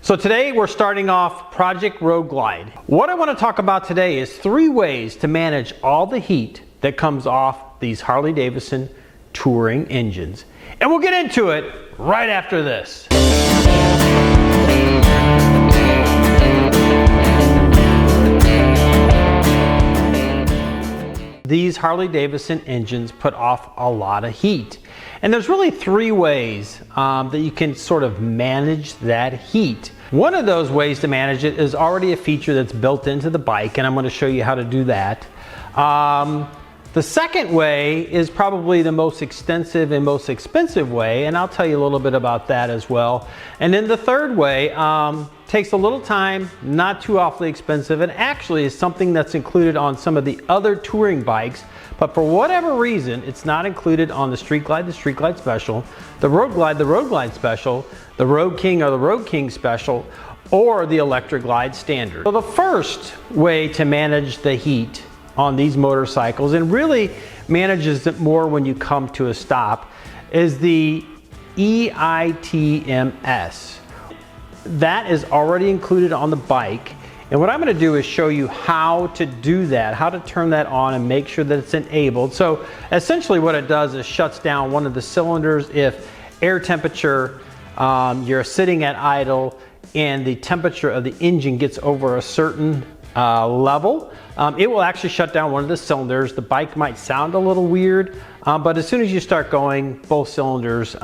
So today we're starting off Project Road Glide. What I want to talk about today is 3 ways to manage all the heat that comes off these Harley Davidson touring engines. And we'll get into it right after this. These Harley Davidson engines put off a lot of heat. And there's really 3 ways that you can sort of manage that heat. One of those ways to manage it is already a feature that's built into the bike, and I'm going to show you how to do that. The second way is probably the most extensive and most expensive way, and I'll tell you a little bit about that as well. And then the third way takes a little time, not too awfully expensive, and actually is something that's included on some of the other touring bikes, but for whatever reason, it's not included on the Street Glide, the Street Glide Special, the Road Glide, the Road Glide Special, the Road King or the Road King Special, or the Electra Glide Standard. So the first way to manage the heat on these motorcycles, and really manages it more when you come to a stop, is the EITMS. That is already included on the bike, and what I'm going to do is show you how to do that, how to turn that on and make sure that it's enabled. So essentially what it does is shuts down one of the cylinders if air temperature, you're sitting at idle and the temperature of the engine gets over a certain level. It will actually shut down one of the cylinders. The bike might sound a little weird, but as soon as you start going, both cylinders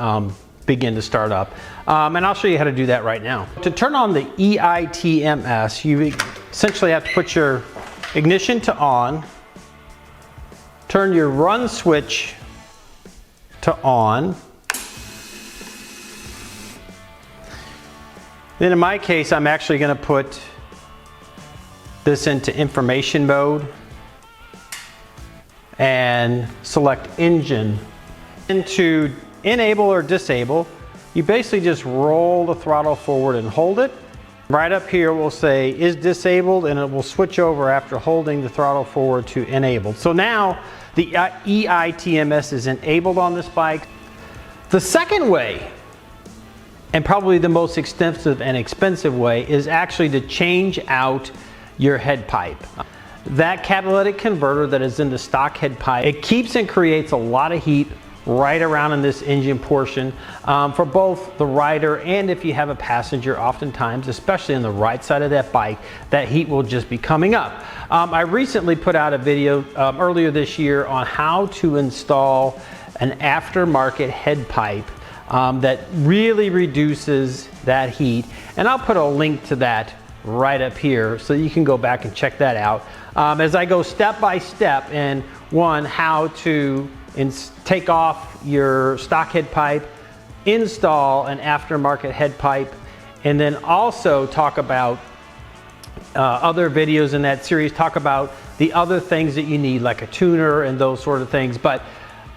begin to start up. And I'll show you how to do that right now. To turn on the EITMS, you essentially have to put your ignition to on, turn your run switch to on. Then in my case, I'm actually going to put this into information mode and select engine. Into enable or disable, you basically just roll the throttle forward and hold it. Right up here will say is disabled, and it will switch over after holding the throttle forward to enabled. So now the EITMS is enabled on this bike. The second way, and probably the most extensive and expensive way, is actually to change out your head pipe. That catalytic converter that is in the stock head pipe, it keeps and creates a lot of heat right around in this engine portion for both the rider and if you have a passenger. Oftentimes, especially on the right side of that bike, that heat will just be coming up. I recently put out a video earlier this year on how to install an aftermarket head pipe that really reduces that heat, and I'll put a link to that right up here so you can go back and check that out as I go step by step, and how to take off your stock head pipe, install an aftermarket head pipe, and then also talk about other videos in that series, talk about the other things that you need like a tuner and those sort of things. But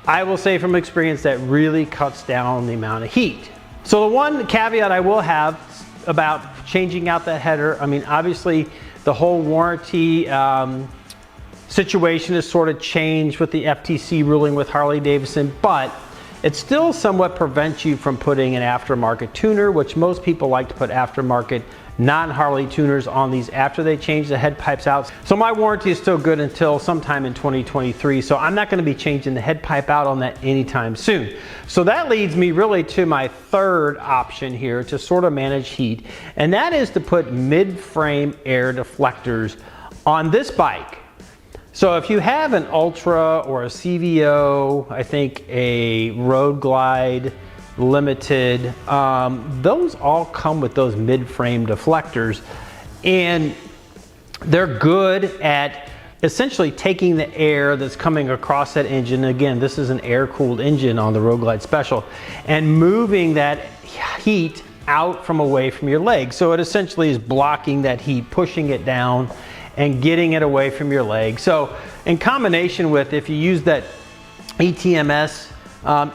I will say from experience that really cuts down the amount of heat. So the one caveat I will have about changing out that header, I mean, obviously the whole warranty situation has sort of changed with the FTC ruling with Harley Davidson, but it still somewhat prevents you from putting an aftermarket tuner, which most people like to put aftermarket non-Harley tuners on these after they change the head pipes out. So my warranty is still good until sometime in 2023, so I'm not going to be changing the head pipe out on that anytime soon. So that leads me really to my third option here to sort of manage heat, and that is to put mid-frame air deflectors on this bike. So if you have an Ultra or a CVO, I think a Road Glide Limited, those all come with those mid-frame deflectors, and they're good at essentially taking the air that's coming across that engine. Again, this is an air-cooled engine on the Road Glide Special, and moving that heat out from away from your leg. So it essentially is blocking that heat, pushing it down and getting it away from your leg. So in combination with, if you use that EITMS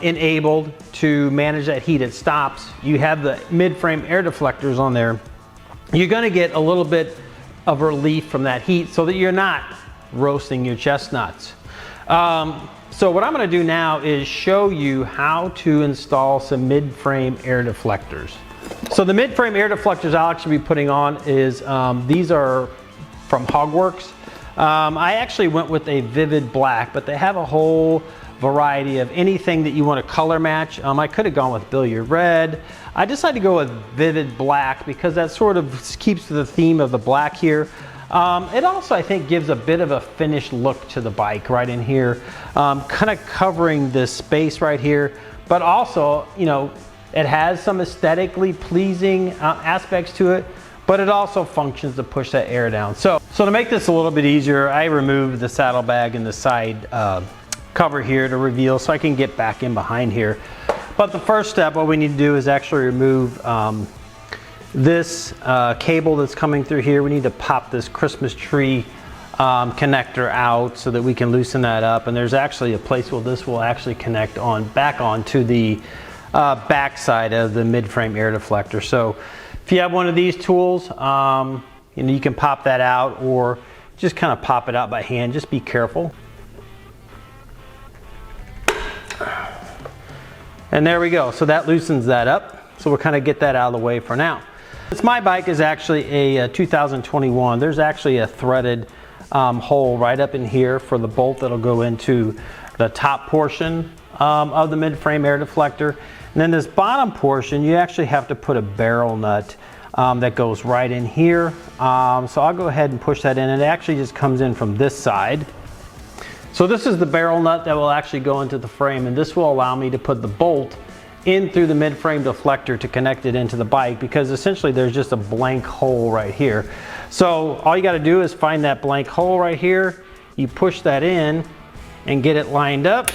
enabled to manage that heat at stops, you have the mid-frame air deflectors on there, you're going to get a little bit of relief from that heat so that you're not roasting your chestnuts. So what I'm going to do now is show you how to install some mid-frame air deflectors. So the mid-frame air deflectors I'll actually be putting on is, these are from HogWorkz. I actually went with a vivid black, but they have a whole variety of anything that you want to color match. I could have gone with billiard red. I decided to go with vivid black because that sort of keeps the theme of the black here. It also, I think, gives a bit of a finished look to the bike right in here, kind of covering this space right here, but also, you know, it has some aesthetically pleasing aspects to it, but it also functions to push that air down. So to make this a little bit easier, I removed the saddlebag and the side cover here to reveal so I can get back in behind here. But the first step, what we need to do is actually remove this cable that's coming through here. We need to pop this Christmas tree connector out so that we can loosen that up. And there's actually a place where this will actually connect on back onto the back side of the mid-frame air deflector. So if you have one of these tools, you know, you can pop that out or just kind of pop it out by hand. Just be careful. And there we go. So that loosens that up. So we'll kind of get that out of the way for now. This my bike is actually a 2021. There's actually a threaded hole right up in here for the bolt that'll go into the top portion of the mid-frame air deflector. And then this bottom portion, you actually have to put a barrel nut that goes right in here. So I'll go ahead and push that in. It actually just comes in from this side. So this is the barrel nut that will actually go into the frame, and this will allow me to put the bolt in through the mid-frame deflector to connect it into the bike, because essentially there's just a blank hole right here. So all you got to do is find that blank hole right here, you push that in and get it lined up,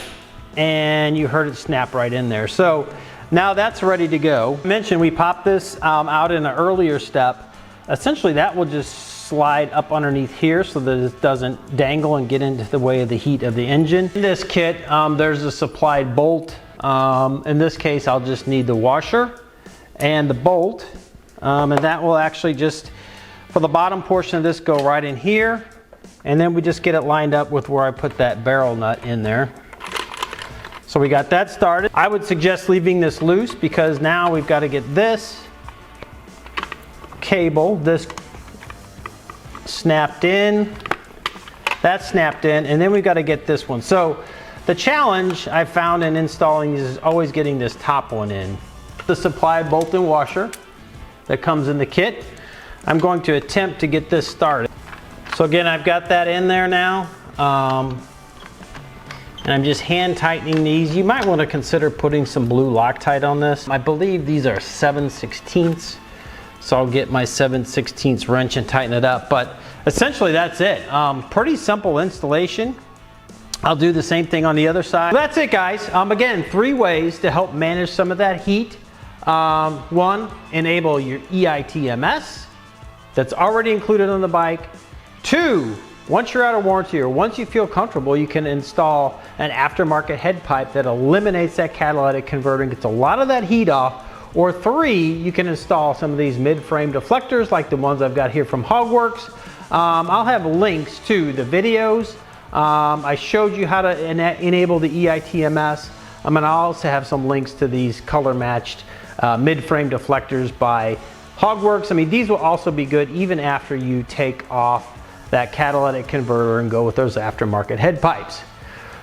and you heard it snap right in there. So now that's ready to go. I mentioned we popped this out in an earlier step. Essentially that will just slide up underneath here so that it doesn't dangle and get into the way of the heat of the engine. In this kit, there's a supplied bolt. In this case, I'll just need the washer and the bolt. And that will actually just, for the bottom portion of this, go right in here. And then we just get it lined up with where I put that barrel nut in there. So we got that started. I would suggest leaving this loose because now we've got to get this cable, this snapped in, that's snapped in, and then we've got to get this one. So the challenge I found in installing these is always getting this top one in. The supplied bolt and washer that comes in the kit. I'm going to attempt to get this started. So again, I've got that in there now. And I'm just hand tightening these. You might want to consider putting some blue Loctite on this. I believe these are 7/16. So I'll get my 7/16 wrench and tighten it up. But essentially that's it. Pretty simple installation. I'll do the same thing on the other side. So that's it, guys. Again, 3 ways to help manage some of that heat. 1, enable your EITMS that's already included on the bike. 2, once you're out of warranty or once you feel comfortable, you can install an aftermarket head pipe that eliminates that catalytic converter and gets a lot of that heat off. Or 3, you can install some of these mid-frame deflectors like the ones I've got here from HogWorkz. I'll have links to the videos. I showed you how to enable the EITMS. And I'll also have some links to these color-matched mid-frame deflectors by HogWorkz. I mean, these will also be good even after you take off that catalytic converter and go with those aftermarket head pipes.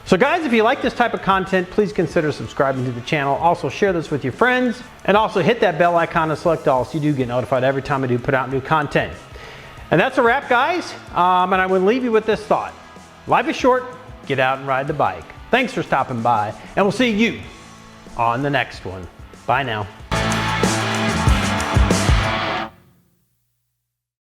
So guys, if you like this type of content, please consider subscribing to the channel. Also share this with your friends, and also hit that bell icon to select all so you do get notified every time I do put out new content. And that's a wrap, guys. And I would leave you with this thought. Life is short, get out and ride the bike. Thanks for stopping by, and we'll see you on the next one. Bye now.